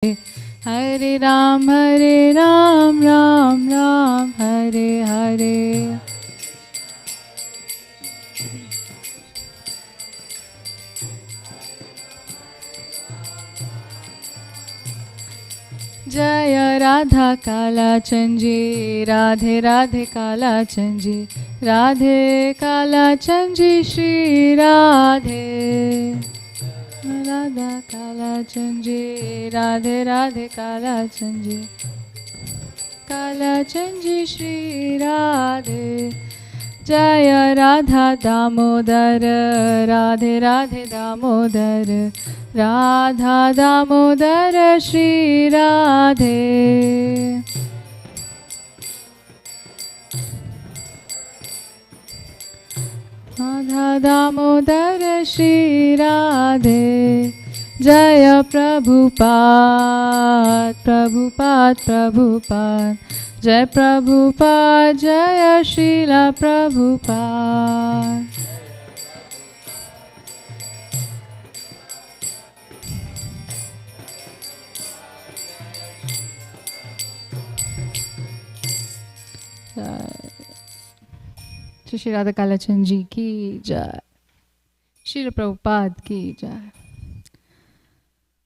Hare Ram, Ram Ram, Hare Hare. Jaya Radha Kala Chanji, Radhe Radhe Kala Chanji, Radhe Kala Chanji, Shri Radhe. Radha Kala Chanji, Radhe Radhe Kala Chanji, Kala Chanji, Shri Radhe. Jaya Radha Damodar, Radhe Radhe Damodar, Radha Damodar, Shri Radhe. Radha Damodar, Shri Radhe. Jaya Prabhupada, Prabhupada, Prabhupada. Jai Prabhupada, Jaya Srila Prabhupada. Shri Radha Kalachan ji ki jai. Srila Prabhupada ki jai.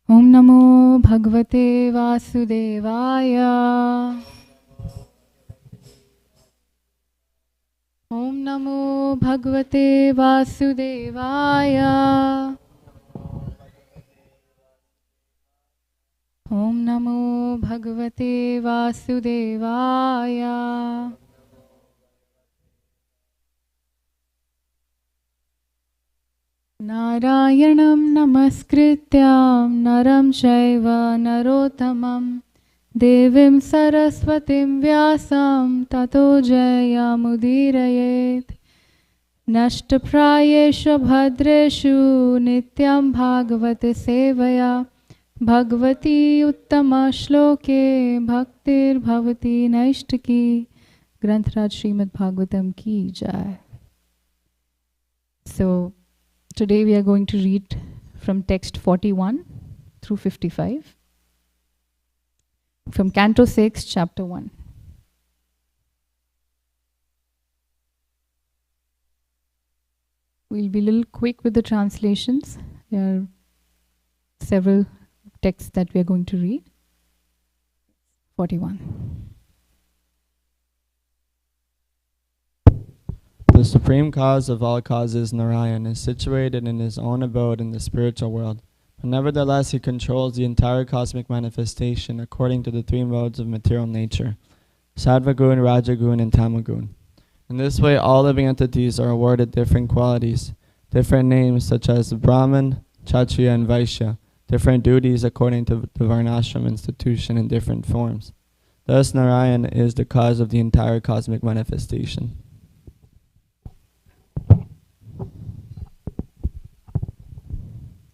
Om Namo Bhagavate Vasudevaya. Om Namo Bhagavate Vasudevaya. Om Namo Bhagavate Vasudevaya. Narayanam Namaskrityam Naram Shaiva Narottamam Devim Saraswatim Vyasam Tato Jayamudirayet. Nashtaprayeshu Bhadreshu Nityam Bhagavate Sevaya Bhagavati Uttama Shloke Bhaktir Bhavati Naishtaki. Granthraj Srimad Bhagavatam ki jai. So today we are going to read from text 41 through 55. From Canto 6, Chapter 1. We'll be a little quick with the translations. There are several texts that we are going to read. 41. The supreme cause of all causes, Narayan, is situated in his own abode in the spiritual world. But nevertheless, he controls the entire cosmic manifestation according to the three modes of material nature, Sattvagun, Rajagun, and Tamagun. In this way, all living entities are awarded different qualities, different names such as Brahman, Kshatriya, and Vaishya, different duties according to the Varnashram institution in different forms. Thus, Narayan is the cause of the entire cosmic manifestation.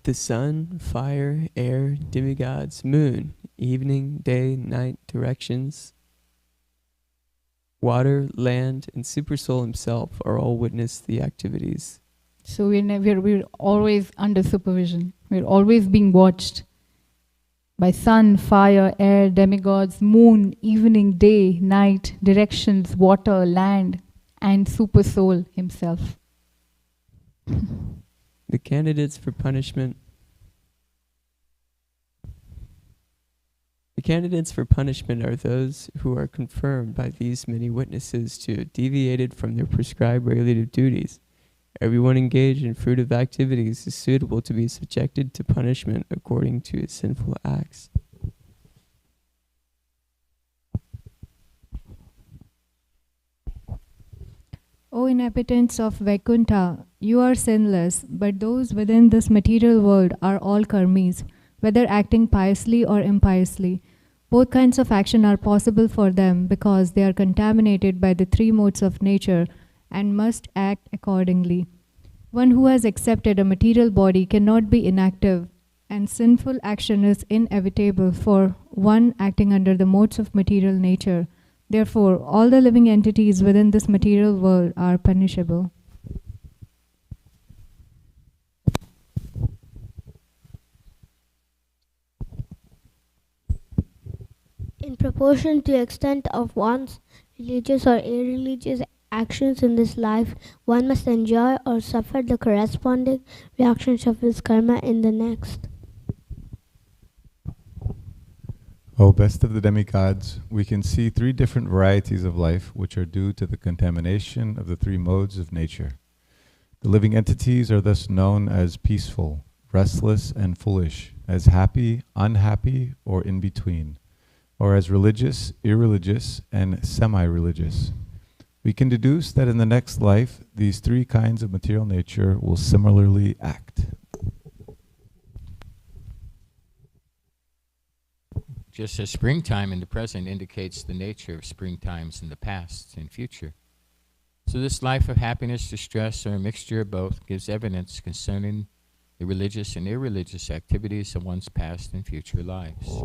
The sun, fire, air, demigods, moon, evening, day, night, directions, water, land, and Supersoul himself are all witness the activities. So we're always under supervision. We're always being watched by sun, fire, air, demigods, moon, evening, day, night, directions, water, land, and Supersoul himself. The candidates for punishment are those who are confirmed by these many witnesses to have deviated from their prescribed regulative duties. Everyone engaged in fruitive activities is suitable to be subjected to punishment according to his sinful acts. O inhabitants of Vaikuntha, you are sinless, but those within this material world are all karmis, whether acting piously or impiously. Both kinds of action are possible for them because they are contaminated by the three modes of nature and must act accordingly. One who has accepted a material body cannot be inactive, and sinful action is inevitable for one acting under the modes of material nature. Therefore, all the living entities within this material world are punishable. In proportion to the extent of one's religious or irreligious actions in this life, one must enjoy or suffer the corresponding reactions of his karma in the next. O best of the demigods, we can see three different varieties of life which are due to the contamination of the three modes of nature. The living entities are thus known as peaceful, restless, and foolish, as happy, unhappy, or in between, or as religious, irreligious, and semi-religious. We can deduce that in the next life, these three kinds of material nature will similarly act. Just as springtime in the present indicates the nature of springtimes in the past and future. So this life of happiness, distress, or a mixture of both gives evidence concerning the religious and irreligious activities of one's past and future lives.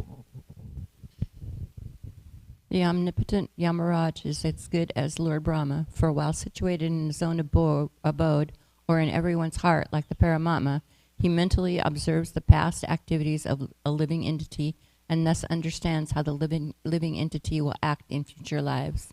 The omnipotent Yamaraj is as good as Lord Brahma, for while situated in his own abode, or in everyone's heart, like the Paramatma, he mentally observes the past activities of a living entity and thus understands how the living entity will act in future lives.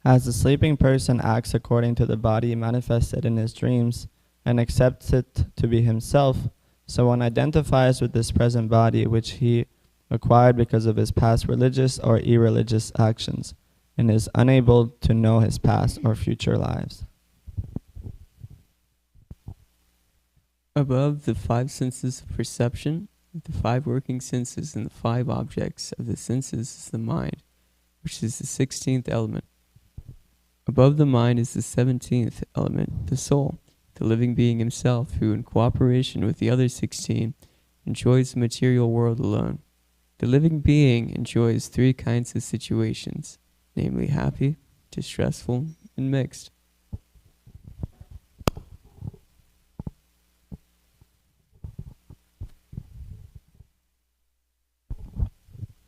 As the sleeping person acts according to the body manifested in his dreams and accepts it to be himself, so one identifies with this present body which he acquired because of his past religious or irreligious actions, and is unable to know his past or future lives. Above the five senses of perception, the five working senses and the five objects of the senses is the mind, which is the 16th element. Above the mind is the 17th element, the soul, the living being himself, who in cooperation with the other 16 enjoys the material world alone. The living being enjoys three kinds of situations, namely happy, distressful, and mixed.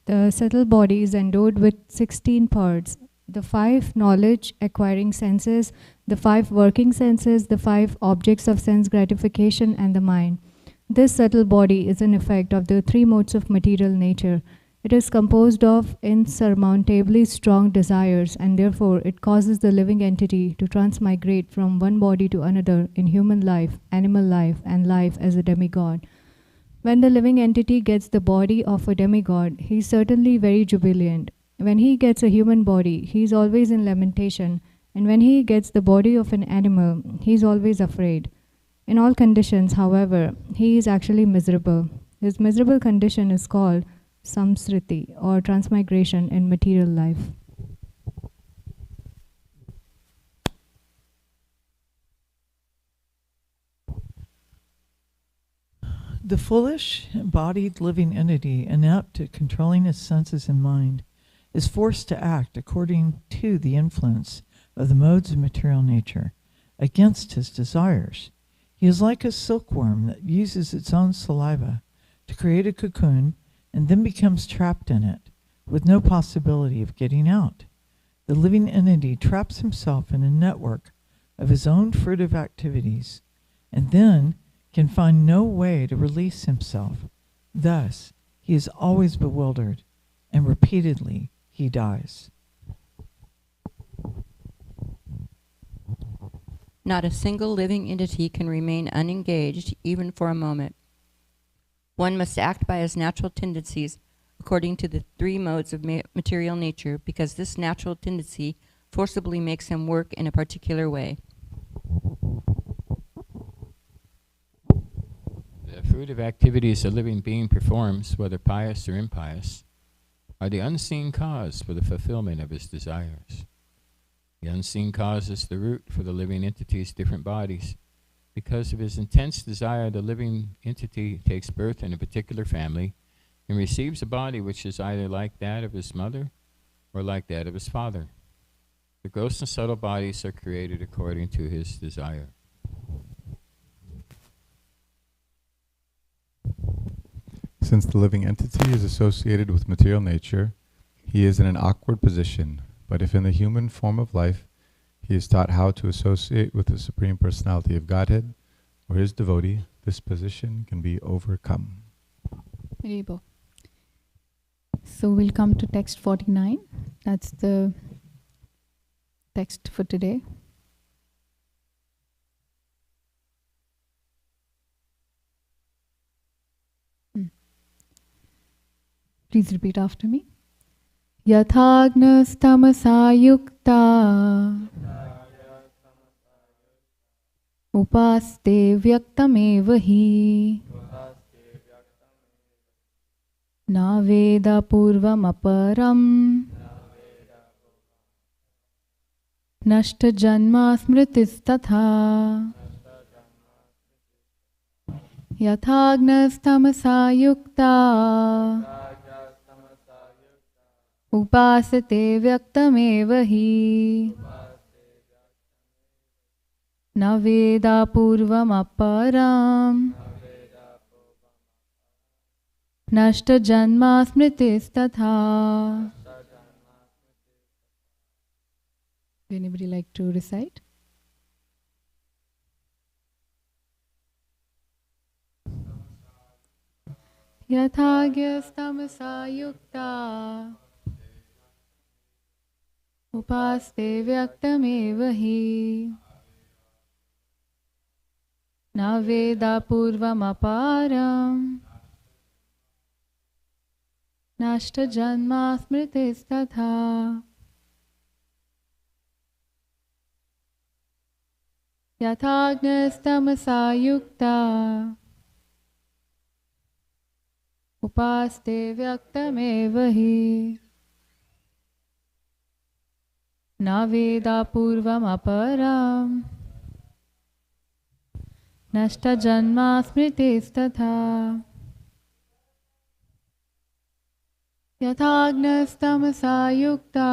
The subtle body is endowed with 16 parts. The 5 knowledge-acquiring senses, the 5 working senses, the 5 objects of sense gratification, and the mind. This subtle body is an effect of the 3 modes of material nature. It is composed of insurmountably strong desires, and therefore it causes the living entity to transmigrate from one body to another in human life, animal life, and life as a demigod. When the living entity gets the body of a demigod, he is certainly very jubilant. When he gets a human body, he is always in lamentation, and when he gets the body of an animal, he is always afraid. In all conditions, however, he is actually miserable. His miserable condition is called samsriti, or transmigration in material life. The foolish, embodied living entity, inept at controlling his senses and mind, is forced to act according to the influence of the modes of material nature, against his desires. He is like a silkworm that uses its own saliva to create a cocoon and then becomes trapped in it, with no possibility of getting out. The living entity traps himself in a network of his own fruitive activities, and then can find no way to release himself. Thus, he is always bewildered, and repeatedly he dies. Not a single living entity can remain unengaged even for a moment. One must act by his natural tendencies according to the 3 modes of material nature, because this natural tendency forcibly makes him work in a particular way. The fruitive activities a living being performs, whether pious or impious, are the unseen cause for the fulfillment of his desires. The unseen cause is the root for the living entity's different bodies. Because of his intense desire, the living entity takes birth in a particular family and receives a body which is either like that of his mother or like that of his father. The gross and subtle bodies are created according to his desire. Since the living entity is associated with material nature, he is in an awkward position, but if in the human form of life, He is taught how to associate with the Supreme Personality of Godhead or his devotee. This position can be overcome. Haribol. So we'll come to text 49. That's the text for today. Please repeat after me. Yathagnas-tamasa yukta upaste vyaktameva hi na veda purvam aparam nashta janma smritis tatha yathagnas-tamasa yukta upasate vyaktameva hi na veda purvam aparam nashta janma smritis tatha. Would anybody like to recite? Yathagyastamasa yukta upaste vyaktameva hi na veda purvam aparam nashta janma smritis tatha. Yathagnas-tamasa yukta upaste vyaktameva hi na veda purvam aparam nashta janma smritis tatha. Yathagnas-tamasa yukta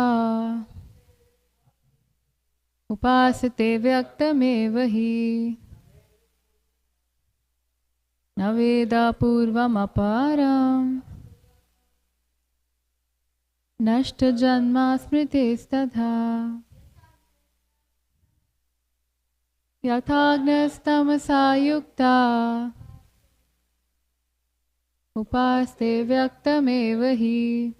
upasate vyaktameva hi na veda purvam aparam nashta janma smritis tatha. Yathagnas-tamasa yukta upaste vyaktameva hi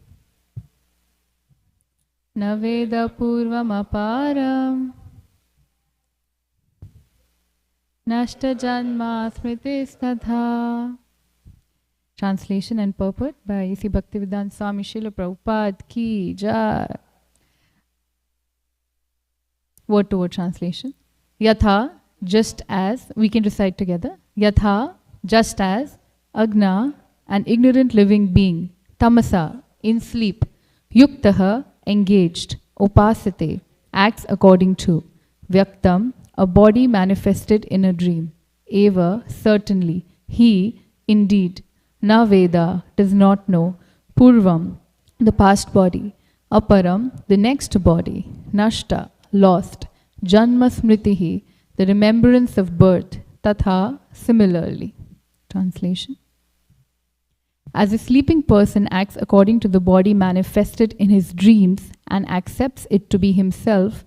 na veda purvam aparam nashta janma smritis tatha. Translation and purport by A.C. Bhaktivedanta Swami Srila Prabhupada ki jai. Word to word translation. Yatha, just as, we can recite together. Yatha, just as, Agna, an ignorant living being, Tamasa, in sleep, Yuktaha, engaged, Upasate, acts according to, Vyaktam, a body manifested in a dream, Eva, certainly, he, indeed, Na Veda, does not know, Purvam, the past body, Aparam, the next body, Nashta, lost, Janma Smritihi, the remembrance of birth, Tatha, similarly. Translation. As a sleeping person acts according to the body manifested in his dreams and accepts it to be himself,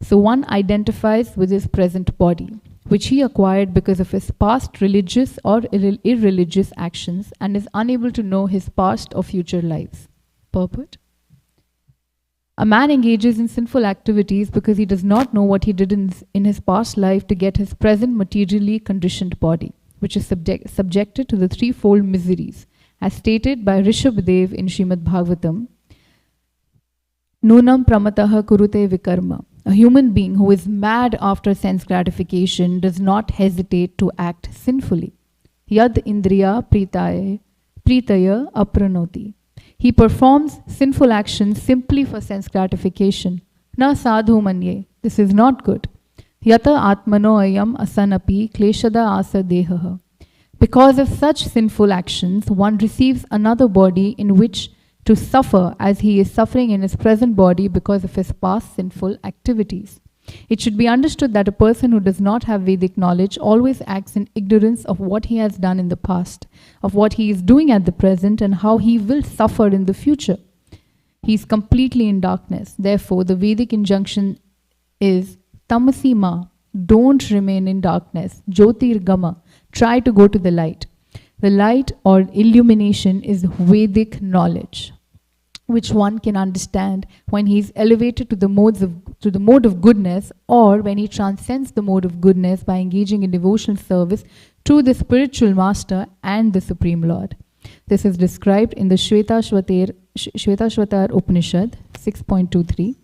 so one identifies with his present body, which he acquired because of his past religious or irreligious actions and is unable to know his past or future lives. Purport. A man engages in sinful activities because he does not know what he did in his past life to get his present materially conditioned body, which is subjected to the threefold miseries, as stated by Rishabhdev in Srimad Bhagavatam. Nunam pramataha kurute vikarma. A human being who is mad after sense gratification does not hesitate to act sinfully. Yad indriya pritaya apranoti. He performs sinful actions simply for sense gratification. Na sadhu manye. This is not good. Yata atmano ayam asanapi kleshada asa dehaha. Because of such sinful actions, one receives another body in which to suffer as he is suffering in his present body because of his past sinful activities. It should be understood that a person who does not have Vedic knowledge always acts in ignorance of what he has done in the past, of what he is doing at the present, and how he will suffer in the future. He is completely in darkness. Therefore, the Vedic injunction is tamasima, don't remain in darkness. Jyotirgama, try to go to the light. The light or illumination is Vedic knowledge, which one can understand when he is elevated to the mode of goodness, or when he transcends the mode of goodness by engaging in devotional service to the spiritual master and the Supreme Lord. This is described in the Shvetashvatar Upanishad 6.23.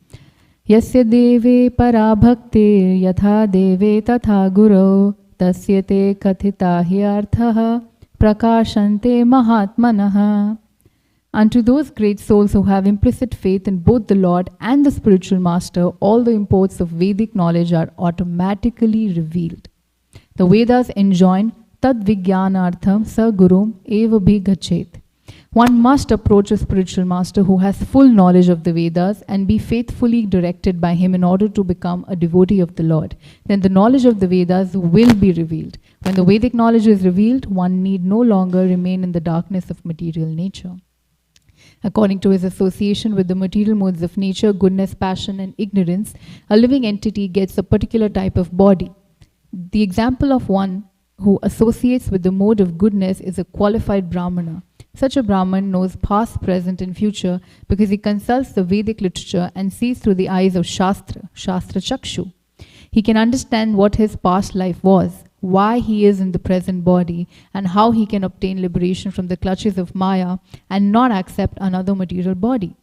Yasya deve para bhaktir yatha deve tatha guru tasya te kathita hi arthaha prakashante mahatmanaha. Unto those great souls who have implicit faith in both the Lord and the spiritual master, all the imports of Vedic knowledge are automatically revealed. The Vedas enjoin tad vijnanartham sa gurum eva bhi gachet. One must approach a spiritual master who has full knowledge of the Vedas and be faithfully directed by him in order to become a devotee of the Lord. Then the knowledge of the Vedas will be revealed. When the Vedic knowledge is revealed, one need no longer remain in the darkness of material nature. According to his association with the material modes of nature, goodness, passion, and ignorance, a living entity gets a particular type of body. The example of one who associates with the mode of goodness is a qualified Brahmana. Such a Brahman knows past, present, and future because he consults the Vedic literature and sees through the eyes of Shastra Chakshu. He can understand what his past life was, why he is in the present body, and how he can obtain liberation from the clutches of Maya and not accept another material body.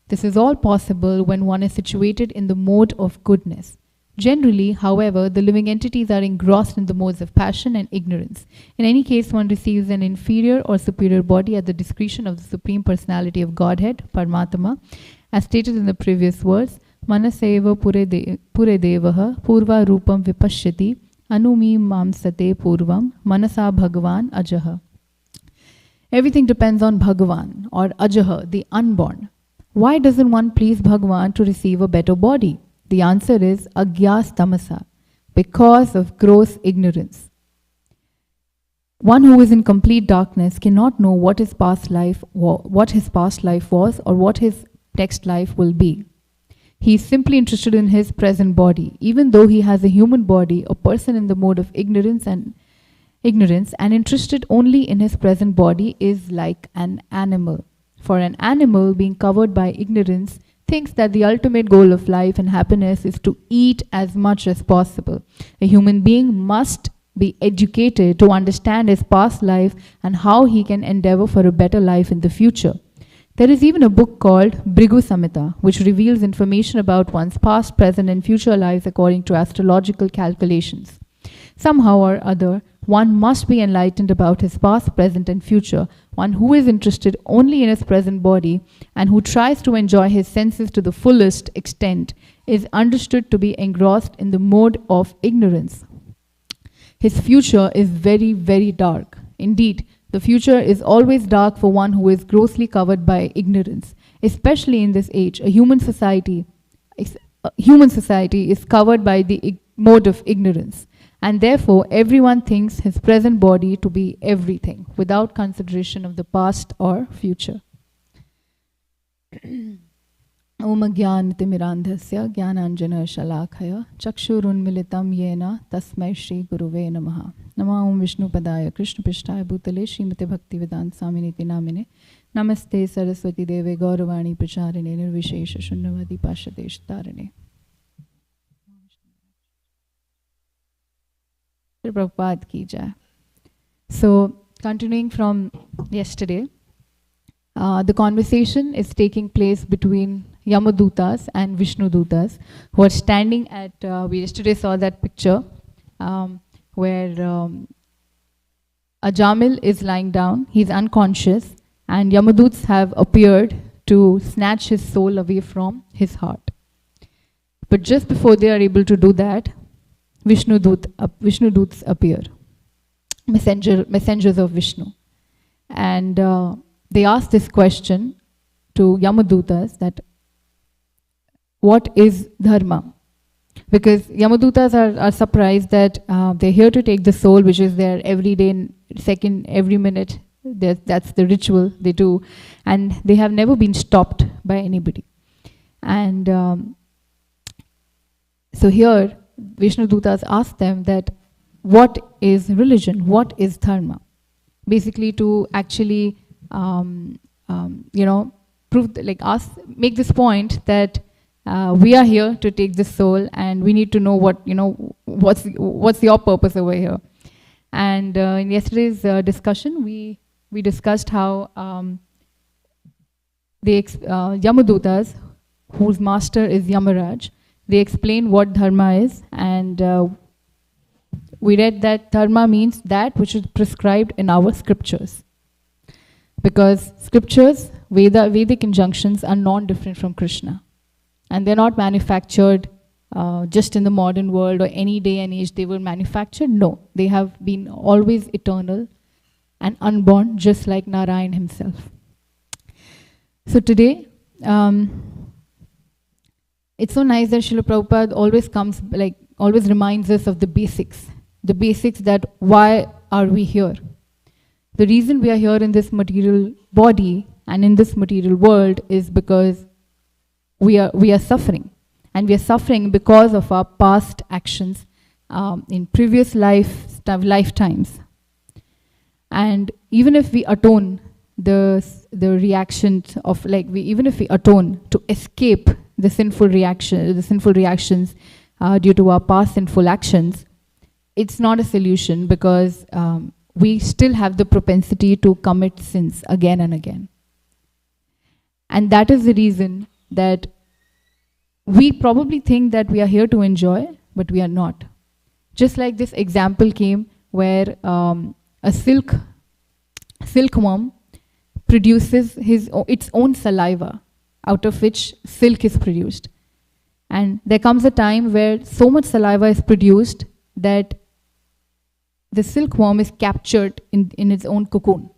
This is all possible when one is situated in the mode of goodness. Generally, however, the living entities are engrossed in the modes of passion and ignorance. In any case, one receives an inferior or superior body at the discretion of the Supreme Personality of Godhead, Paramatma, as stated in the previous words, Manaseva pure devaha purva rupam vipashyati anumi mamsate purvam manasa bhagavan ajaha. Everything depends on Bhagavan or Ajaha, the unborn. Why doesn't one please Bhagavan to receive a better body? The answer is agyas tamasa, because of gross ignorance. One who is in complete darkness cannot know what his past life was or what his next life will be. He is simply interested in his present body. Even though he has a human body, a person in the mode of ignorance and interested only in his present body is like an animal. For an animal, being covered by ignorance, thinks that the ultimate goal of life and happiness is to eat as much as possible. A human being must be educated to understand his past life and how he can endeavor for a better life in the future. There is even a book called Bhrigu Samhita, which reveals information about one's past, present, and future lives according to astrological calculations. Somehow or other, one must be enlightened about his past, present, and future. One who is interested only in his present body and who tries to enjoy his senses to the fullest extent is understood to be engrossed in the mode of ignorance. His future is very, very dark. Indeed, the future is always dark for one who is grossly covered by ignorance. Especially in this age, a human society is covered by the mode of ignorance. And therefore, everyone thinks his present body to be everything, without consideration of the past or future. Om Jnanatimirandhasya Jnananjana Shalakaya Chakshurunmilitam Yena Tasmai Shri Guruve Namaha. Nama Om Vishnu Padaya Krishna Pishtaya Bhutale Srimate Bhaktivedanta Swaminiti Namine Namaste Saraswati Deve Gauravani Pracharine Nirvishesha Shunnavadi Pashadesh Tarine. Prabhupada ki jai. So, continuing from yesterday, the conversation is taking place between Yamadutas and Vishnudutas, who are standing at, we yesterday saw that picture where Ajamil is lying down, he's unconscious, and Yamaduts have appeared to snatch his soul away from his heart. But just before they are able to do that, Vishnuduts appear, messengers of Vishnu. And they ask this question to Yamadutas that, what is dharma? Because Yamadutas are surprised that they're here to take the soul, which is their every day, second, every minute. That's the ritual they do. And they have never been stopped by anybody. And So here, Vishnu Dutas asked them that what is religion? What is dharma? Basically to actually, prove, make this point that we are here to take this soul, and we need to know what's your purpose over here. And in yesterday's discussion, we discussed how Yamadutas, whose master is Yamaraj, they explain what dharma is, and we read that dharma means that which is prescribed in our scriptures. Because scriptures, Vedic injunctions are non-different from Krishna. And they're not manufactured just in the modern world or any day and age they were manufactured. No, they have been always eternal and unborn, just like Narayan himself. So today, it's so nice that Srila Prabhupada always reminds us of the basics that why are we here? The reason we are here in this material body and in this material world is because we are suffering. And we are suffering because of our past actions in previous lifetimes. And even if we atone the reactions of even if we atone to escape the sinful reactions due to our past sinful actions, it's not a solution, because we still have the propensity to commit sins again and again. And that is the reason that we probably think that we are here to enjoy, but we are not. Just like this example came where a silkworm produces its own saliva, out of which silk is produced. And there comes a time where so much saliva is produced that the silkworm is captured in its own cocoon.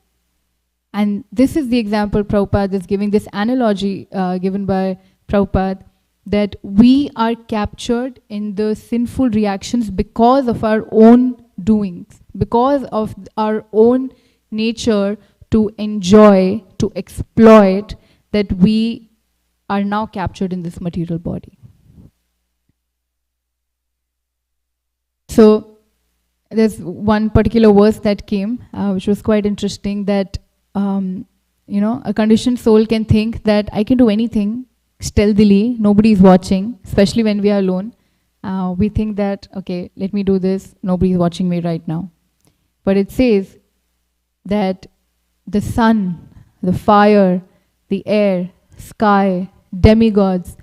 And this is the example Prabhupada is giving, this analogy given by Prabhupada, that we are captured in the sinful reactions because of our own doings, because of our own nature to enjoy, to exploit, that we are now captured in this material body. So there's one particular verse that came, which was quite interesting, that a conditioned soul can think that I can do anything stealthily, nobody is watching, especially when we are alone. We think that, okay, let me do this, nobody is watching me right now. But it says that the sun, the fire, the air, sky, demigods,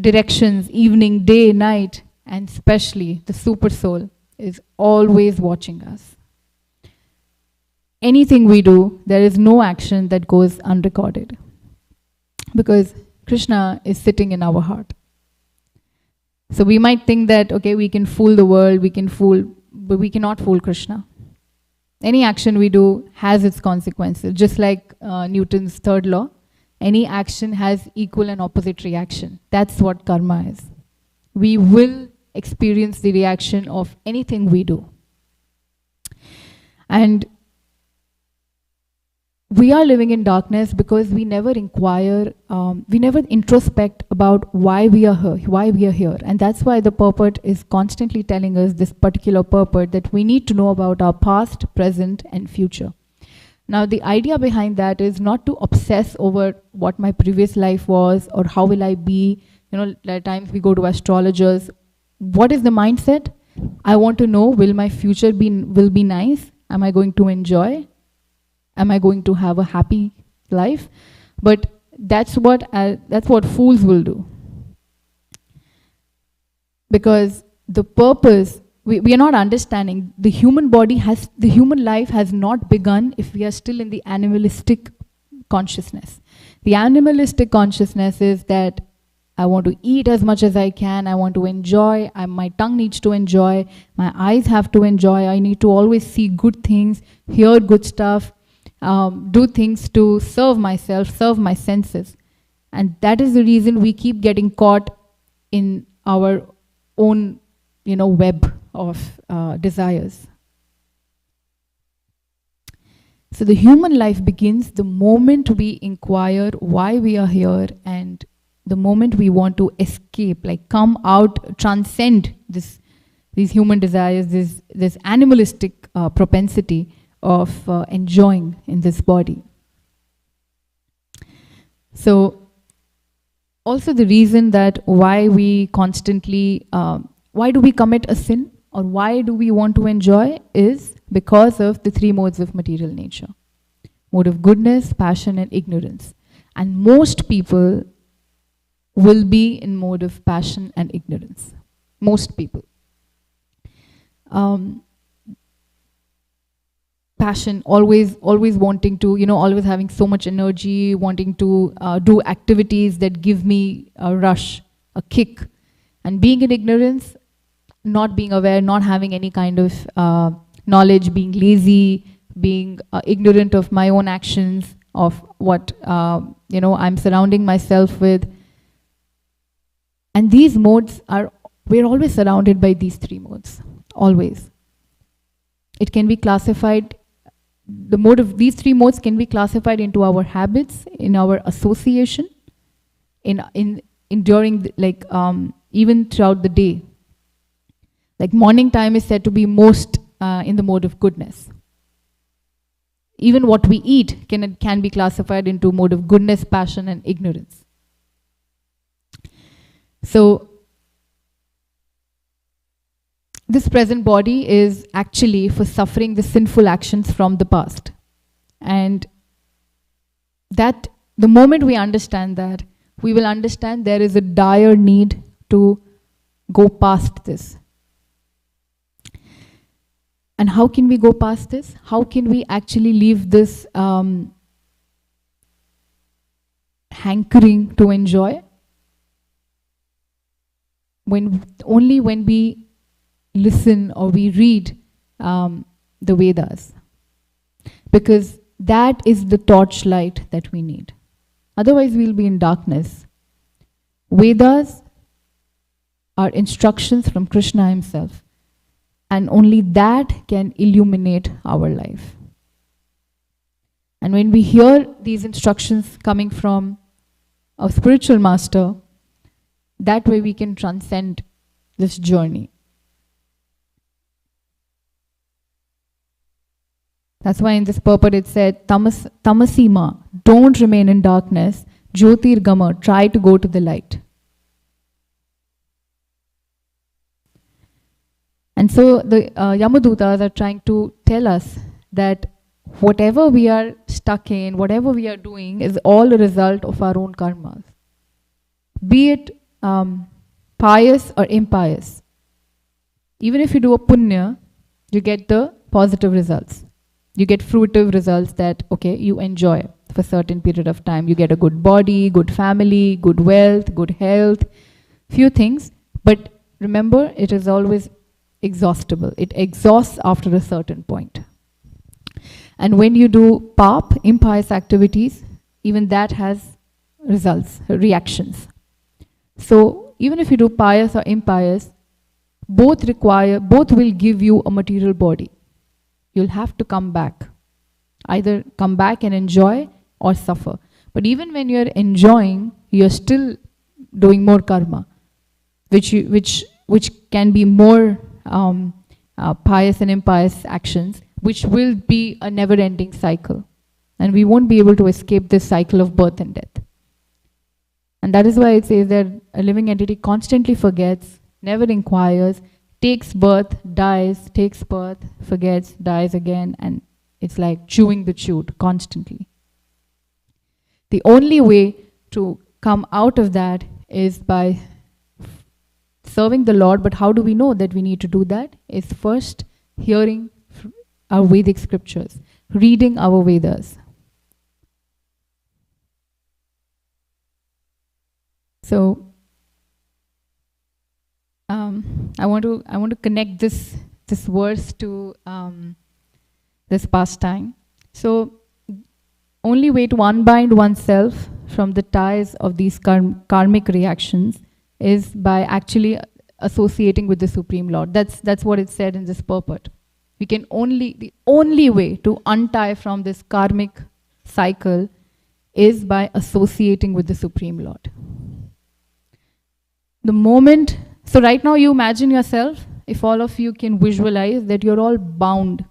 directions, evening, day, night, and especially the super soul is always watching us. Anything we do, there is no action that goes unrecorded, because Krishna is sitting in our heart. So we might think that, okay, we can fool the world, but we cannot fool Krishna. Any action we do has its consequences. Just like Newton's third law, any action has equal and opposite reaction. That's what karma is. We will experience the reaction of anything we do. And we are living in darkness because we never inquire, we never introspect about why we are here. And that's why the purport is constantly telling us this particular purport, that we need to know about our past, present, and future. Now, the idea behind that is not to obsess over what my previous life was or how will I be. At times we go to astrologers. What is the mindset? I want to know, will my future will be nice? Am I going to enjoy? Am I going to have a happy life? But that's what fools will do. Because the purpose, we are not understanding. The human life has not begun if we are still in the animalistic consciousness. The animalistic consciousness is that I want to eat as much as I can, I want to enjoy, my tongue needs to enjoy, my eyes have to enjoy, I need to always see good things, hear good stuff, do things to serve myself, serve my senses. And that is the reason we keep getting caught in our own, web of desires. So the human life begins the moment we inquire why we are here and the moment we want to escape, like come out, transcend these human desires, this animalistic propensity of enjoying in this body. So also the reason that why we constantly, why do we commit a sin or why do we want to enjoy is because of the three modes of material nature. Mode of goodness, passion and ignorance. And most people will be in mode of passion and ignorance. Most people. Passion, always wanting to, always having so much energy, wanting to do activities that give me a rush, a kick. And being in ignorance, not being aware, not having any kind of knowledge, being lazy, being ignorant of my own actions, of what I'm surrounding myself with. And these modes we're always surrounded by these three modes, always. It can be classified, these three modes can be classified into our habits, in our association, in during even throughout the day. Like morning time is said to be most in the mode of goodness. Even what we eat can be classified into mode of goodness, passion and ignorance. So this present body is actually for suffering the sinful actions from the past. And that the moment we understand that, we will understand there is a dire need to go past this. And how can we go past this? How can we actually leave this hankering to enjoy? Only when we listen or we read the Vedas. Because that is the torchlight that we need. Otherwise we'll be in darkness. Vedas are instructions from Krishna himself. And only that can illuminate our life. And when we hear these instructions coming from a spiritual master, that way we can transcend this journey. That's why in this purport it said, Tamasima, don't remain in darkness. Jyotirgama, try to go to the light. And so the Yamadutas are trying to tell us that whatever we are stuck in, whatever we are doing is all a result of our own karmas. Be it pious or impious. Even if you do a punya, you get the positive results. You get fruitive results that, okay, you enjoy for a certain period of time. You get a good body, good family, good wealth, good health, few things. But remember, it is always exhaustible. It exhausts after a certain point. And when you do pap, impious activities, even that has results, reactions. So even if you do pious or impious, both will give you a material body. You'll have to come back. Either come back and enjoy or suffer. But even when you're enjoying, you're still doing more karma, which can be more pious and impious actions, which will be a never-ending cycle. And we won't be able to escape this cycle of birth and death. And that is why it says that a living entity constantly forgets, never inquires, takes birth, dies, takes birth, forgets, dies again, and it's like chewing the chewed constantly. The only way to come out of that is by serving the Lord. But how do we know that we need to do that? Is first hearing our Vedic scriptures, reading our Vedas. So I want to connect this verse to this pastime. So only way to unbind oneself from the ties of these karmic reactions is by actually associating with the Supreme Lord. That's what it said in this purport. The only way to untie from this karmic cycle is by associating with the Supreme Lord. the moment, so right now you imagine yourself, if all of you can visualize that you're all bound.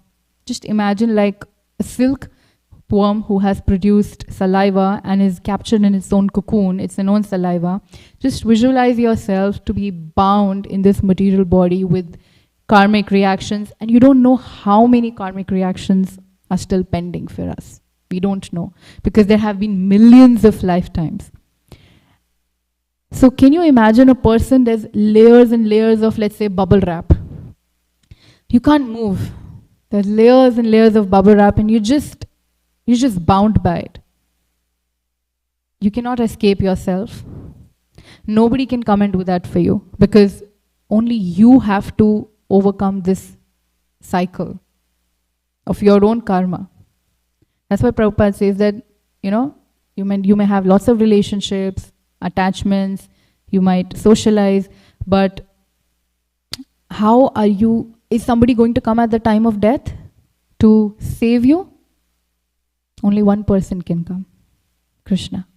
Just imagine like a silk worm who has produced saliva and is captured in its own cocoon, its own saliva. Just visualize yourself to be bound in this material body with karmic reactions, and you don't know how many karmic reactions are still pending for us. We don't know, because there have been millions of lifetimes. So can you imagine a person, there's layers and layers of, let's say, bubble wrap. You can't move. There's layers and layers of bubble wrap, and you're just bound by it. You cannot escape yourself. Nobody can come and do that for you, because only you have to overcome this cycle of your own karma. That's why Prabhupada says that, you may have lots of relationships, attachments, you might socialize, but is somebody going to come at the time of death to save you? Only one person can come, Krishna.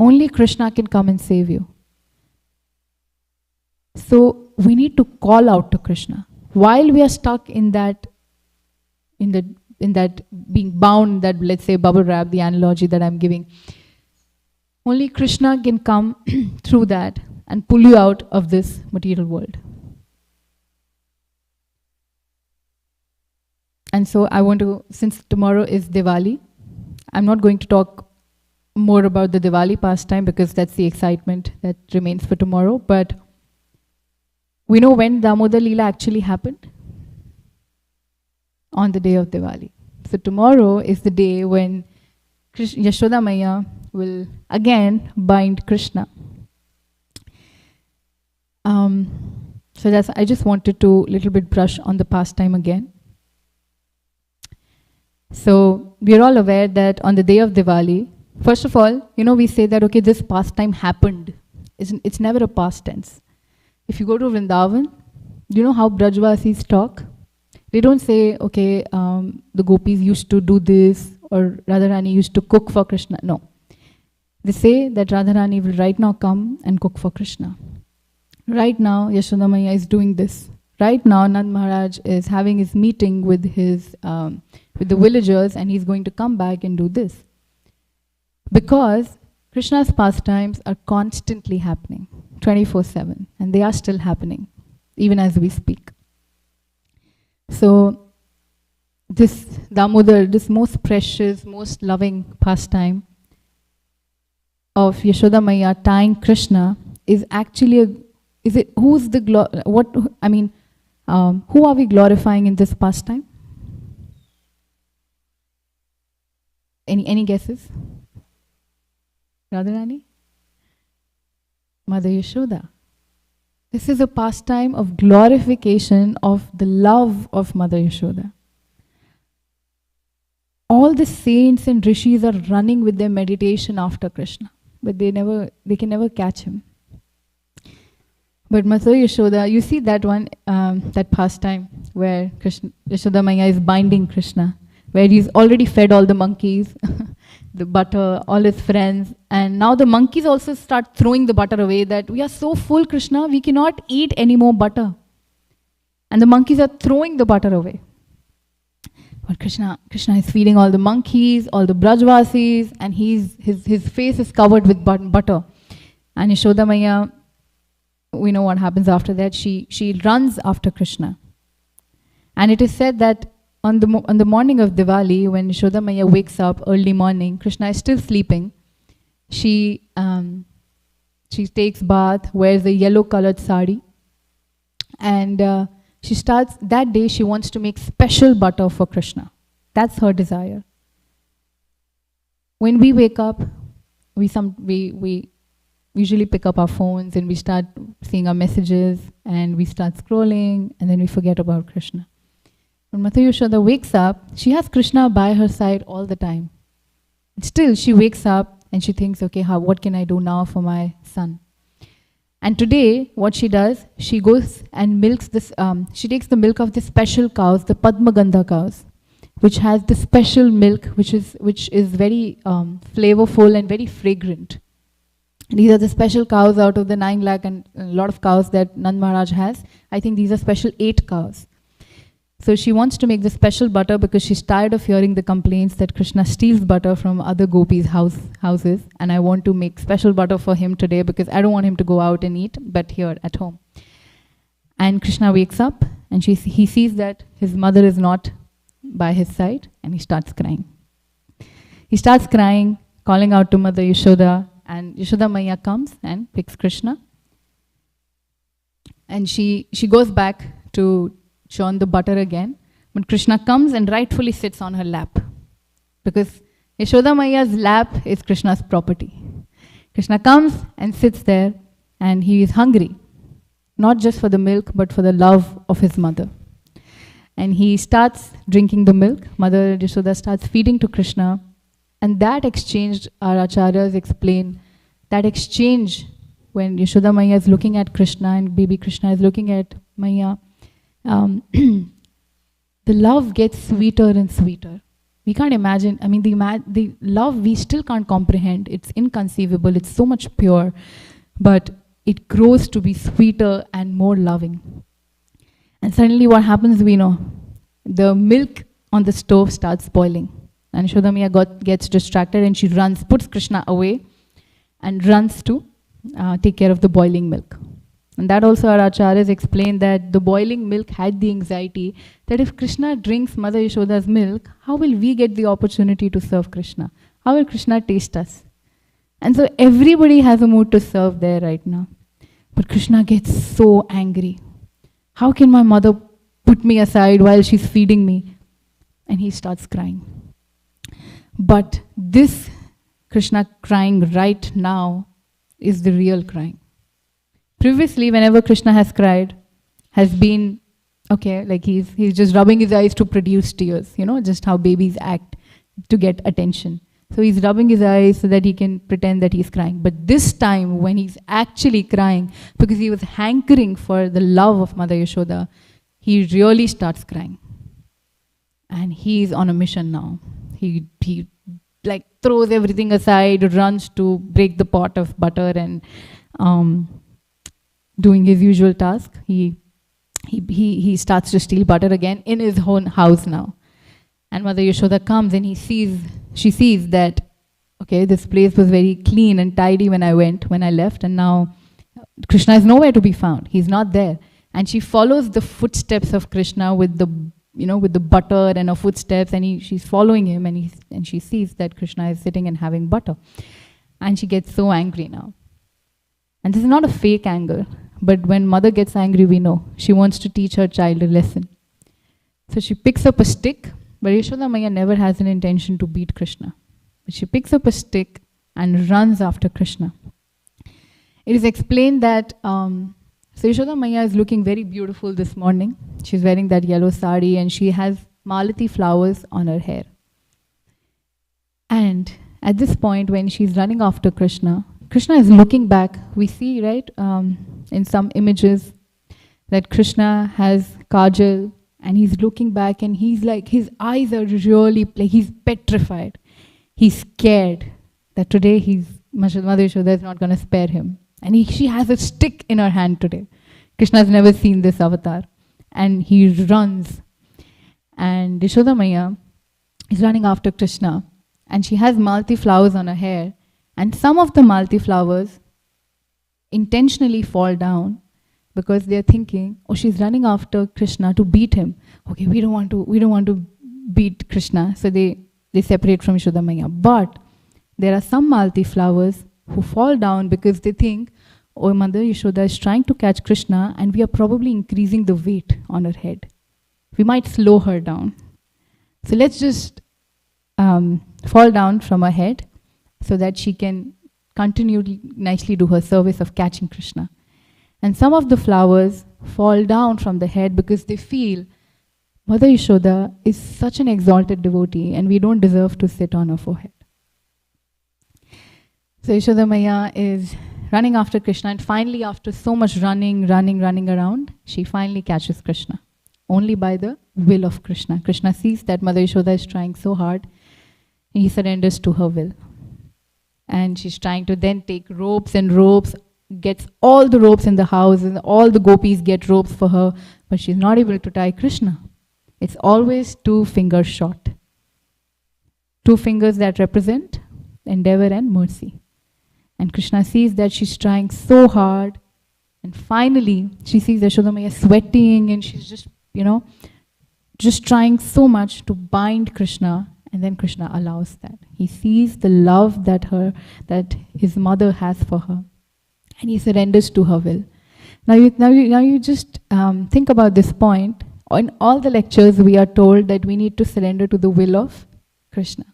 Only Krishna can come and save you. So we need to call out to Krishna. While we are stuck in that being bound, that, let's say, bubble wrap, the analogy that I'm giving, only Krishna can come through that and pull you out of this material world. And so I want to, since tomorrow is Diwali, I'm not going to talk more about the Diwali pastime, because that's the excitement that remains for tomorrow. But we know when Damodar Leela actually happened? On the day of Diwali. So tomorrow is the day when Yashoda Maya will again bind Krishna. So I just wanted to little bit brush on the pastime again. So we are all aware that on the day of Diwali, first of all, we say that, okay, this pastime happened. It's never a past tense. If you go to Vrindavan, you know how Brajvasis talk? They don't say, okay, the gopis used to do this, or Radharani used to cook for Krishna. No. They say that Radharani will right now come and cook for Krishna. Right now, Yashoda Maya is doing this. Right now, Nand Maharaj is having his meeting with with the villagers, and he's going to come back and do this. Because Krishna's pastimes are constantly happening, 24/7, and they are still happening, even as we speak. So this Damodar, this most precious, most loving pastime of Yashoda Maya tying Krishna is actually who are we glorifying in this pastime? Any guesses? Radharani? Mother Yashoda. This is a pastime of glorification of the love of Mother Yashoda. All the saints and rishis are running with their meditation after Krishna, but they can never catch him. But Mother Yashoda, you see that one, that pastime where Yashoda Maya is binding Krishna, where he's already fed all the monkeys, the butter, all his friends, and now the monkeys also start throwing the butter away, that we are so full, Krishna, we cannot eat any more butter. And the monkeys are throwing the butter away. But Krishna is feeding all the monkeys, all the Brajvasis, and his face is covered with butter. And Yashoda Maya, we know what happens after that. She runs after Krishna. And it is said that on the morning of Diwali, when Yashoda Maya wakes up early morning, Krishna is still sleeping. She takes bath, wears a yellow colored sari, and she starts, that day she wants to make special butter for Krishna. That's her desire. When we wake up, we usually pick up our phones and we start seeing our messages and we start scrolling, and then we forget about Krishna. When Mother Yashoda wakes up, she has Krishna by her side all the time. Still, she wakes up and she thinks, okay, what can I do now for my son? And today, what she does, she goes and milks this, she takes the milk of the special cows, the Padmagandha cows, which has the special milk, which is very flavorful and very fragrant. These are the special cows out of the 9 lakh and a lot of cows that Nand Maharaj has. I think these are special 8 cows. So she wants to make the special butter because she's tired of hearing the complaints that Krishna steals butter from other gopis' houses. And I want to make special butter for him today because I don't want him to go out and eat, but here at home. And Krishna wakes up and he sees that his mother is not by his side, and he starts crying. He starts crying, calling out to Mother Yashoda, and Yashoda Maiya comes and picks Krishna. And she goes back to churn the butter again, but Krishna comes and rightfully sits on her lap, because Yashoda Maiya's lap is Krishna's property. Krishna comes and sits there, and he is hungry, not just for the milk, but for the love of his mother. And he starts drinking the milk. Mother Yashoda starts feeding to Krishna, and that exchange, our acharyas explain, that exchange when Yashoda Maiya is looking at Krishna and baby Krishna is looking at Maiya, the love gets sweeter and sweeter. We can't imagine, I mean, the love we still can't comprehend. It's inconceivable, it's so much pure, but it grows to be sweeter and more loving. And suddenly what happens, we know. The milk on the stove starts boiling. And Yashoda Maiya gets distracted and she runs, puts Krishna away and runs to take care of the boiling milk. And that also our acharyas explain that the boiling milk had the anxiety that if Krishna drinks Mother Yashoda's milk, how will we get the opportunity to serve Krishna? How will Krishna taste us? And so everybody has a mood to serve there right now. But Krishna gets so angry. How can my mother put me aside while she's feeding me? And he starts crying. But this Krishna crying right now is the real crying. Previously, whenever Krishna has cried, has been, okay, like he's just rubbing his eyes to produce tears, you know, just how babies act to get attention. So he's rubbing his eyes so that he can pretend that he's crying. But this time, when he's actually crying, because he was hankering for the love of Mother Yashoda, he really starts crying. And he's on a mission now. He like throws everything aside, runs to break the pot of butter and doing his usual task. He starts to steal butter again in his own house now. And Mother Yashoda comes and she sees that, okay, this place was very clean and tidy when I left, and now Krishna is nowhere to be found. He's not there. And she follows the footsteps of Krishna with the butter and her footsteps, and she's following him, and she sees that Krishna is sitting and having butter. And she gets so angry now. And this is not a fake anger, but when mother gets angry, we know she wants to teach her child a lesson. So she picks up a stick, but Yashoda Maiya never has an intention to beat Krishna. But she picks up a stick and runs after Krishna. It is explained that so Yashoda Maiya is looking very beautiful this morning. She's wearing that yellow sari and she has malati flowers on her hair. And at this point, when she's running after Krishna, Krishna is looking back. We see, right, in some images that Krishna has kajal and he's looking back and he's like, his eyes are really, like he's petrified. He's scared that today Mother Yashoda is not going to spare him. And she has a stick in her hand today. Krishna has never seen this avatar. And he runs. And Yashoda Maiya is running after Krishna. And she has malti flowers on her hair. And some of the malti flowers intentionally fall down because they're thinking, oh, she's running after Krishna to beat him. Okay, we don't want to beat Krishna. So they separate from Yashoda Maiya. But there are some malti flowers who fall down because they think, oh, Mother Yashoda is trying to catch Krishna and we are probably increasing the weight on her head. We might slow her down. So let's just fall down from her head so that she can continue to nicely do her service of catching Krishna. And some of the flowers fall down from the head because they feel Mother Yashoda is such an exalted devotee and we don't deserve to sit on her forehead. So Yashoda Maiya is running after Krishna, and finally after so much running around, she finally catches Krishna. Only by the will of Krishna. Krishna sees that Mother Yashoda is trying so hard and he surrenders to her will. And she's trying to then take ropes and ropes, gets all the ropes in the house, and all the gopis get ropes for her, but she's not able to tie Krishna. It's always 2 fingers short. 2 fingers that represent endeavor and mercy. And Krishna sees that she's trying so hard, and finally she sees Yashoda Maya sweating, and she's just, just trying so much to bind Krishna, and then Krishna allows that. He sees the love that his mother has for her, and he surrenders to her will. Now you just think about this point. In all the lectures, we are told that we need to surrender to the will of Krishna,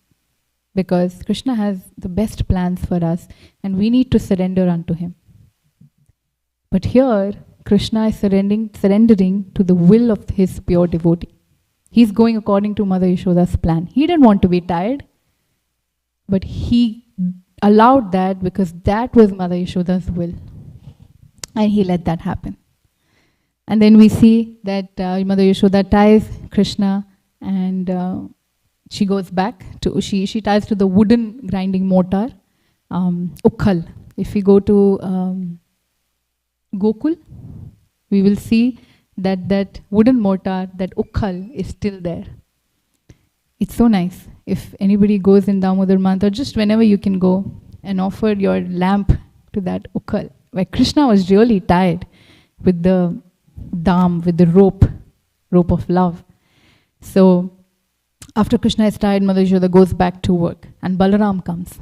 because Krishna has the best plans for us, and we need to surrender unto him. But here, Krishna is surrendering to the will of his pure devotee. He's going according to Mother Yashoda's plan. He didn't want to be tied, but he allowed that because that was Mother Yashoda's will. And he let that happen. And then we see that Mother Yashoda ties Krishna, and she goes back to, she ties to the wooden grinding mortar, Ukhal. If we go to Gokul, we will see that wooden mortar, that Ukhal, is still there. It's so nice. If anybody goes in Damodar month, or just whenever you can go and offer your lamp to that Ukhal, where Krishna was really tied with the dam, with the rope of love. So after Krishna is tied, Mother Yashoda goes back to work, and Balaram comes.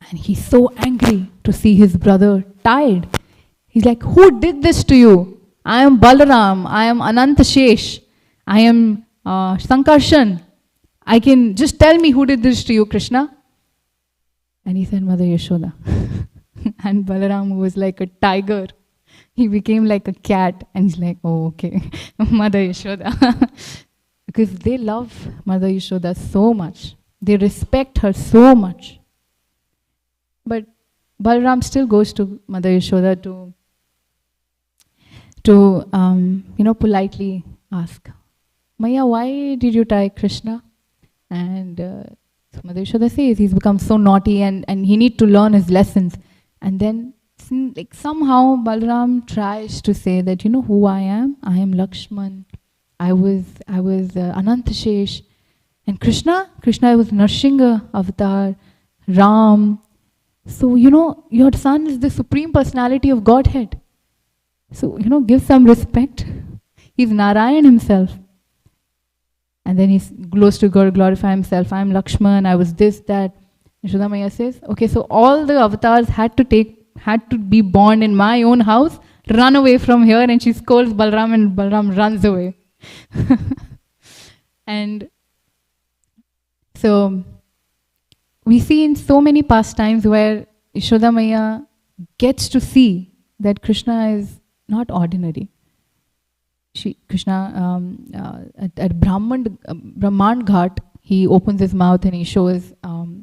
And he's so angry to see his brother tied. He's like, who did this to you? I am Balaram, I am Anantashesh, I am Sankarshan. I can just tell me who did this to you, Krishna. And he said, Mother Yashoda. And Balaram, who was like a tiger, he became like a cat, and he's like, oh, okay, Mother Yashoda. Because they love Mother Yashoda so much. They respect her so much. But Balaram still goes to Mother Yashoda to politely ask, Maya, why did you tie Krishna? And so Mother Yashoda says he's become so naughty, and he needs to learn his lessons. And then somehow Balaram tries to say that, you know who I am? I am Lakshman. I was Anantashesh. And Krishna was Narsingha avatar, Ram. So, your son is the Supreme Personality of Godhead. So, give some respect. He's Narayan himself. And then he goes to glorify himself. I am Lakshman, I was this, that. Yashoda Maya says, okay, so all the avatars had to be born in my own house, run away from here, and she scolds Balaram, and Balaram runs away. And so we see in so many pastimes where Yashoda Maya gets to see that Krishna is not ordinary. Krishna, at Brahman Ghat, he opens his mouth and he shows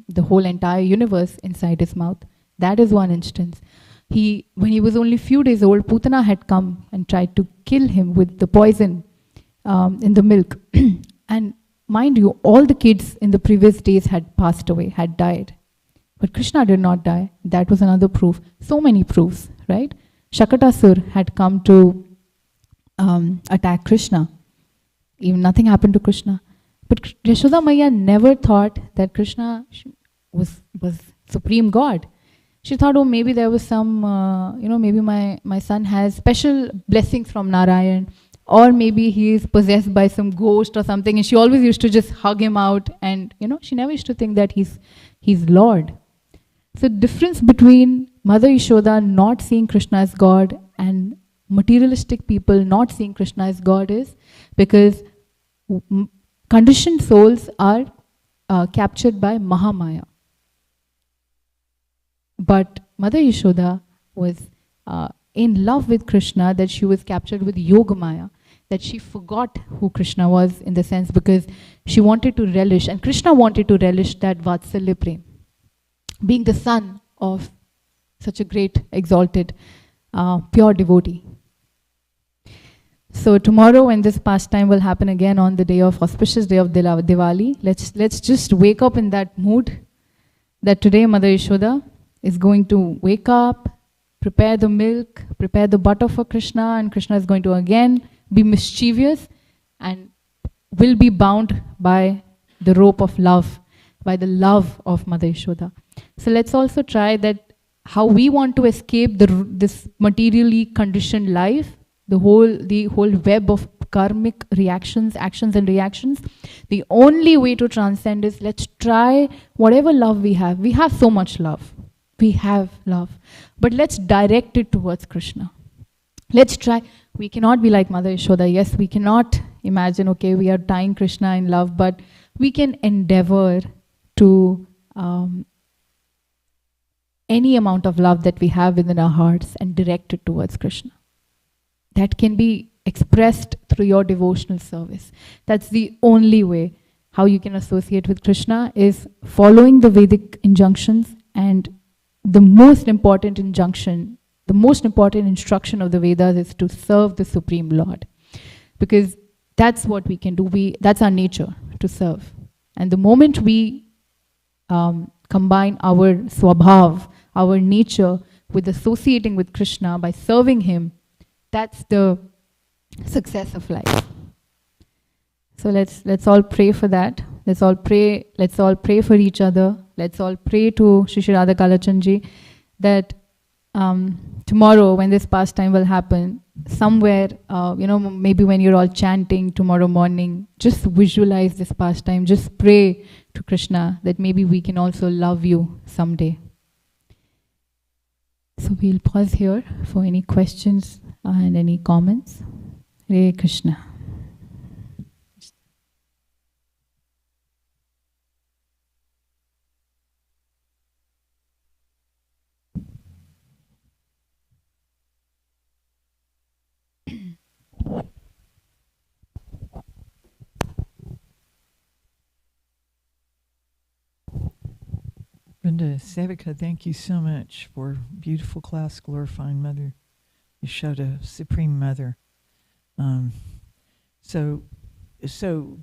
the whole entire universe inside his mouth. That is one instance. When he was only few days old, Putana had come and tried to kill him with the poison in the milk. And mind you, all the kids in the previous days had passed away, had died. But Krishna did not die. That was another proof. So many proofs, right? Shakatasur had come to attack Krishna. Even nothing happened to Krishna. But Yashoda Maya never thought that Krishna was Supreme God. She thought, oh, maybe there was some, maybe my son has special blessings from Narayan, or maybe he is possessed by some ghost or something. And she always used to just hug him out, and she never used to think that he's Lord. So the difference between Mother Yashoda not seeing Krishna as God and materialistic people not seeing Krishna as God is because conditioned souls are captured by Mahamaya. But Mother Yashoda was in love with Krishna, that she was captured with Yogamaya, that she forgot who Krishna was, in the sense because she wanted to relish, and Krishna wanted to relish that Vatsalya Prem, being the son of such a great, exalted, pure devotee. So tomorrow, when this pastime will happen again on the auspicious day of Diwali, let's just wake up in that mood that today Mother Yashoda is going to wake up, prepare the milk, prepare the butter for Krishna, and Krishna is going to again be mischievous and will be bound by the rope of love, by the love of Mother Yashoda. So let's also try that how we want to escape this materially conditioned life, the whole web of karmic reactions, actions and reactions. The only way to transcend is let's try whatever love we have. We have so much love. We have love. But let's direct it towards Krishna. Let's try. We cannot be like Mother Yashoda. Yes, we cannot imagine, okay, we are tying Krishna in love, but we can endeavor to any amount of love that we have within our hearts and direct it towards Krishna. That can be expressed through your devotional service. That's the only way how you can associate with Krishna, is following the Vedic injunctions, and the most important injunction, the most important instruction of the Vedas is to serve the Supreme Lord. Because that's what we can do. That's our nature, to serve. And the moment we combine our swabhav, our nature, with associating with Krishna by serving him, that's the success of life. So let's all pray for that. Let's all pray for each other. Let's all pray to Shri Radha Kalachandji that tomorrow, when this pastime will happen, somewhere, maybe when you're all chanting tomorrow morning, just visualize this pastime. Just pray to Krishna that maybe we can also love you someday. So we'll pause here for any questions and any comments. Hare Krishna. Vrinda, Sevika, thank you so much for beautiful class glorifying Mother Yashoda, Supreme Mother. So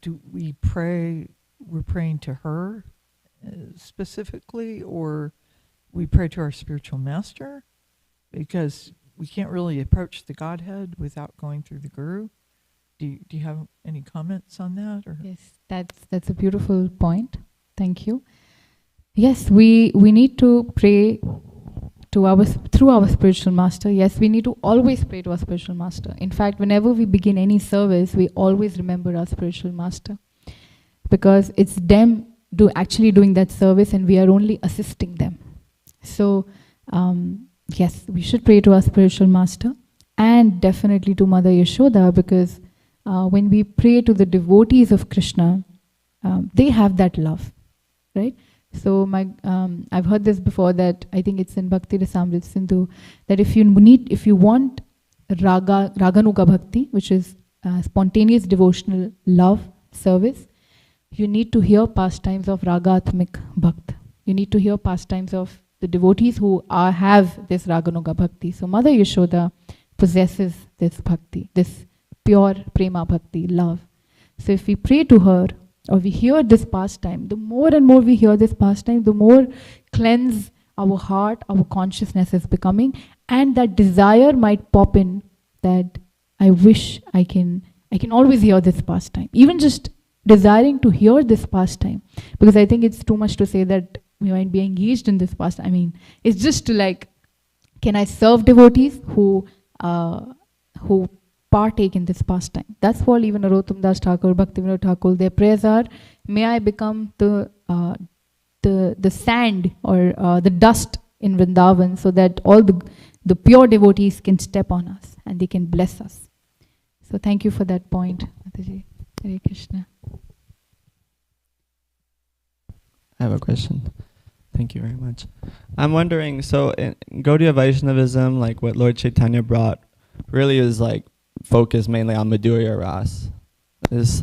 do we pray, we're praying to her specifically, or we pray to our spiritual master? Because we can't really approach the Godhead without going through the Guru. Do you have any comments on that? Or? Yes, that's a beautiful point. Thank you. Yes, we need to pray through our spiritual master. Yes, we need to always pray to our spiritual master. In fact, whenever we begin any service, we always remember our spiritual master, because it's them actually doing that service and we are only assisting them. So yes, we should pray to our spiritual master, and definitely to Mother Yashoda, because when we pray to the devotees of Krishna, they have that love, right? So I've heard this before, that I think it's in Bhakti Rasamrita Sindhu, that if you want Raganuga Bhakti, which is spontaneous devotional love service, you need to hear pastimes of Ragatmik Bhakt. You need to hear pastimes of the devotees who have this Raganuga Bhakti. So Mother Yashoda possesses this Bhakti, this pure Prema Bhakti, love. So if we pray to her, or we hear this pastime, the more and more we hear this pastime, the more cleanse our heart, our consciousness is becoming, and that desire might pop in that I wish I can always hear this pastime. Even just desiring to hear this pastime, because I think it's too much to say that we might be engaged in this pastime. I mean, it's just to can I serve devotees who partake in this pastime? That's what even Narottam Das Thakur, Bhaktivinoda Thakur, their prayers are, may I become the sand or the dust in Vrindavan, so that all the pure devotees can step on us and they can bless us. So thank you for that point, Mataji. Hare Krishna. I have a question. Thank you very much. I'm wondering, so in Gaudiya Vaishnavism, like what Lord Chaitanya brought, really is focused mainly on Madhurya Ras. It's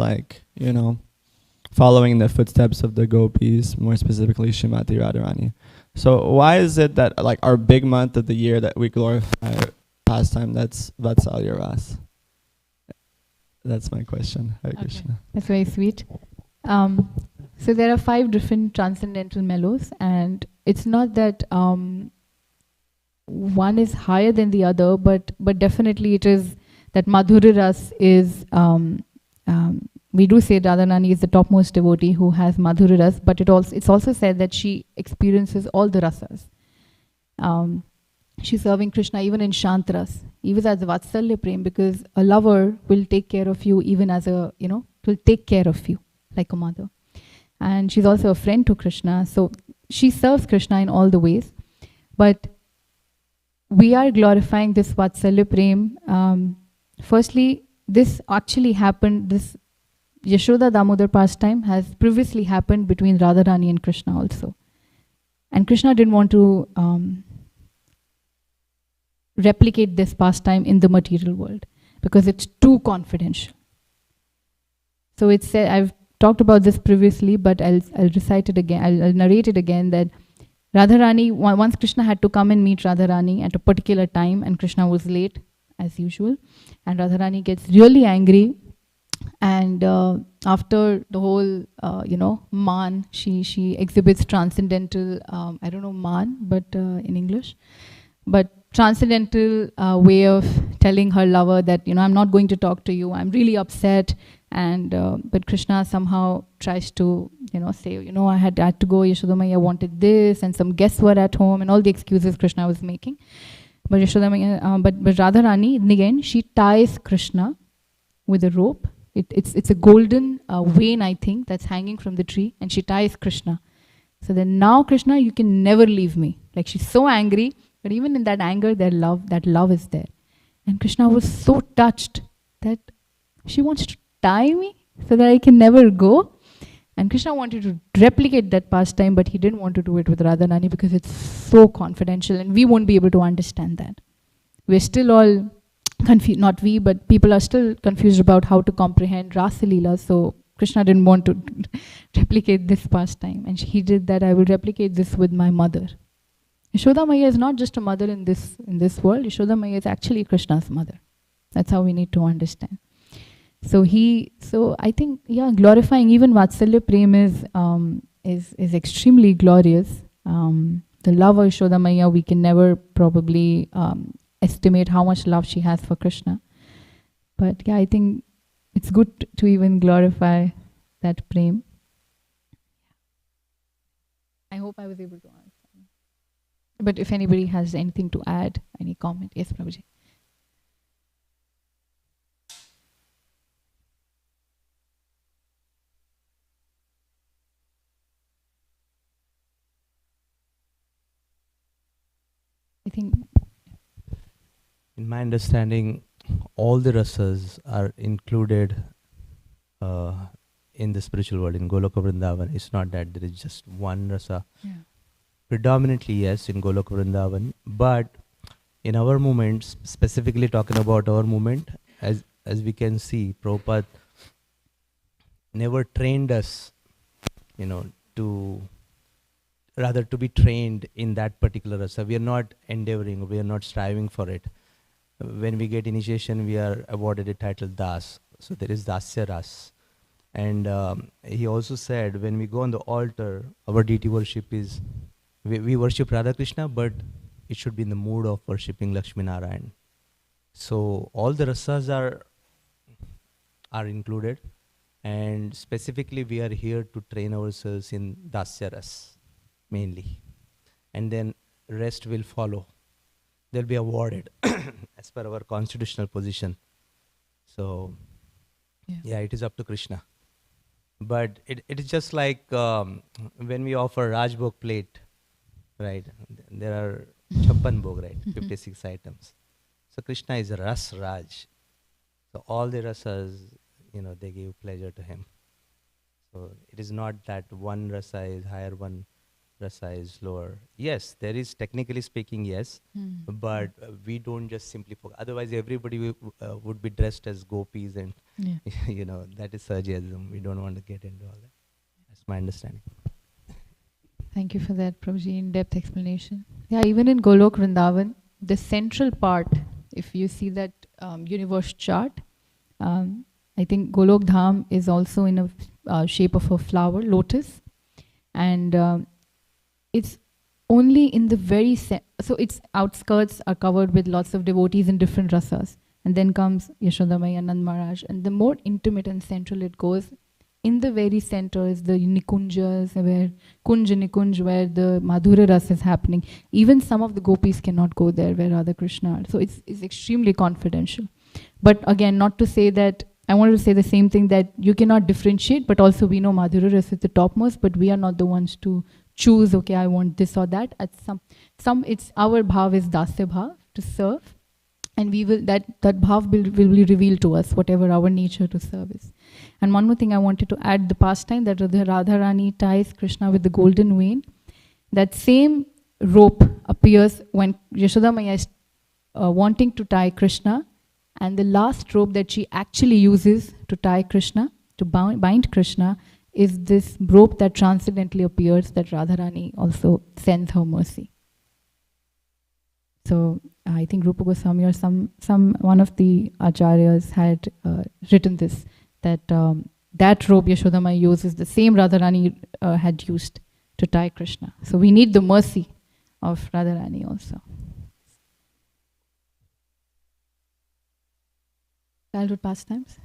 following the footsteps of the gopis, more specifically Srimati Radharani. So why is it that our big month of the year that we glorify pastime, that's Vatsalya Ras? That's my question. Hare Krishna. That's very sweet. So there are 5 different transcendental mellows, and it's not that one is higher than the other, but definitely it is that Madhurya Ras is, we do say Radharani is the topmost devotee who has Madhurya Ras, but it's also said that she experiences all the rasas. She's serving Krishna even in Shantras, even as a Vatsalya Prem, because a lover will take care of you even as a, will take care of you like a mother. And she's also a friend to Krishna, so she serves Krishna in all the ways. But we are glorifying this Vatsalya Prem. Firstly, this actually happened, this Yashoda Damodar pastime has previously happened between Radharani and Krishna also. And Krishna didn't want to replicate this pastime in the material world because it's too confidential. So it's said, I've talked about this previously, but I'll recite it again, I'll narrate it again, that Radharani, once Krishna had to come and meet Radharani at a particular time, and Krishna was late as usual, and Radharani gets really angry, and after the whole man, she exhibits transcendental, I don't know man, but in English, but transcendental way of telling her lover that, I'm not going to talk to you, I'm really upset. And but Krishna somehow tries to, say, I had to go, Yashoda Maiya wanted this, and some guests were at home, and all the excuses Krishna was making. But Yashoda Maiya, but Radharani, in the end, she ties Krishna with a rope. It's a golden vein, I think, that's hanging from the tree, and she ties Krishna. So then now, Krishna, you can never leave me. Like, she's so angry, but even in that anger, that love is there. And Krishna was so touched that she wants to tie me so that I can never go. And Krishna wanted to replicate that pastime, but he didn't want to do it with Radharani because it's so confidential and we won't be able to understand that. We're still all confused, not we, but people are still confused about how to comprehend Rasa Leela. So Krishna didn't want to replicate this pastime. And he did that. I will replicate this with my mother. Yashoda Maiya is not just a mother in this world. Yashoda Maiya is actually Krishna's mother. That's how we need to understand. So I think, glorifying even Vatsalya Prem is extremely glorious. The love of Yashoda Maiya, we can never probably estimate how much love she has for Krishna. But I think it's good to even glorify that Prem. I hope I was able to answer. But if anybody has anything to add, any comment, yes, Prabhuji. I think, in my understanding, all the rasas are included in the spiritual world, in Goloka Vrindavan. It's not that there is just one rasa. Yeah. Predominantly, yes, in Goloka Vrindavan, but in our movements, specifically talking about our movement, as we can see, Prabhupada never trained us, to be trained in that particular rasa. We are not endeavoring, we are not striving for it. When we get initiation, we are awarded a title Das. So there is Dasya Ras. And he also said, when we go on the altar, our deity worship is, we worship Radha Krishna, but it should be in the mood of worshipping Lakshmi Narayan. So all the rasas are included, and specifically we are here to train ourselves in Dasya Ras mainly, and then rest will follow. They'll be awarded as per our constitutional position. So it is up to Krishna. But it is just like when we offer Rajbhog plate, right? There are 56 bhog, right? 56 items. So Krishna is a Ras Raj. So all the rasas, they give pleasure to him. So it is not that one rasa is higher, one rasa is lower. Yes, there is, technically speaking, yes, but we don't just simply focus. Otherwise, everybody would be dressed as gopis, and that is Sajyasm. We don't want to get into all that. That's my understanding. Thank you for that, Prabhuji, in-depth explanation. Yeah, even in Golok Vrindavan, the central part, if you see that universe chart, I think Golok Dham is also in a shape of a flower, lotus, and it's only in the very so its outskirts are covered with lots of devotees in different rasas, and then comes Yashoda Maya, Nand Maharaj, and the more intimate and central it goes, in the very center is the Nikunjas, where Nikunj, where the Madhura Ras is happening. Even some of the gopis cannot go there where Radha Krishna are. So it's extremely confidential. But again, not to say that, I wanted to say the same thing, that you cannot differentiate, but also we know Madhura Ras is the topmost, but we are not the ones to choose, okay, I want this or that. At some it's our bhav is dasya bhav, to serve, and we will that bhav will be revealed to us, whatever our nature to serve is. And one more thing I wanted to add, the pastime that the Radharani ties Krishna with the golden vein, that same rope appears when Yashoda Maya is wanting to tie Krishna, and the last rope that she actually uses to tie Krishna, to bind Krishna, is this rope that transcendently appears, that Radharani also sends her mercy. So I think Rupa Goswami or one of the acharyas had written this, that that rope Yashoda Maya uses the same Radharani had used to tie Krishna. So we need the mercy of Radharani also. Childhood pastimes?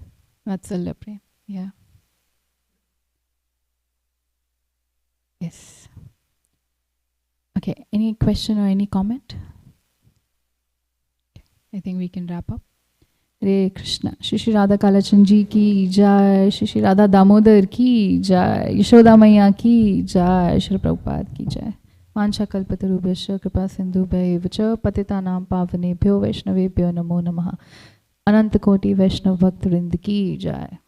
Vatsalya Prem. Yeah. Yes. Okay, any question or any comment? I think we can wrap up. Hare Krishna. Shri Radha Kalachan ji ki jai, Shri Radha Damodar ki jai, Yashoda Maya ki jai, Shri Prabhupada ki jai. Vancha kalpatarubhyasya kripa sindhubhyo vacha patitanam pavanebhyo vaishnavebhyo namo namaha. Ananta Koti Vaishnav Bhakta Vrinda ki jai.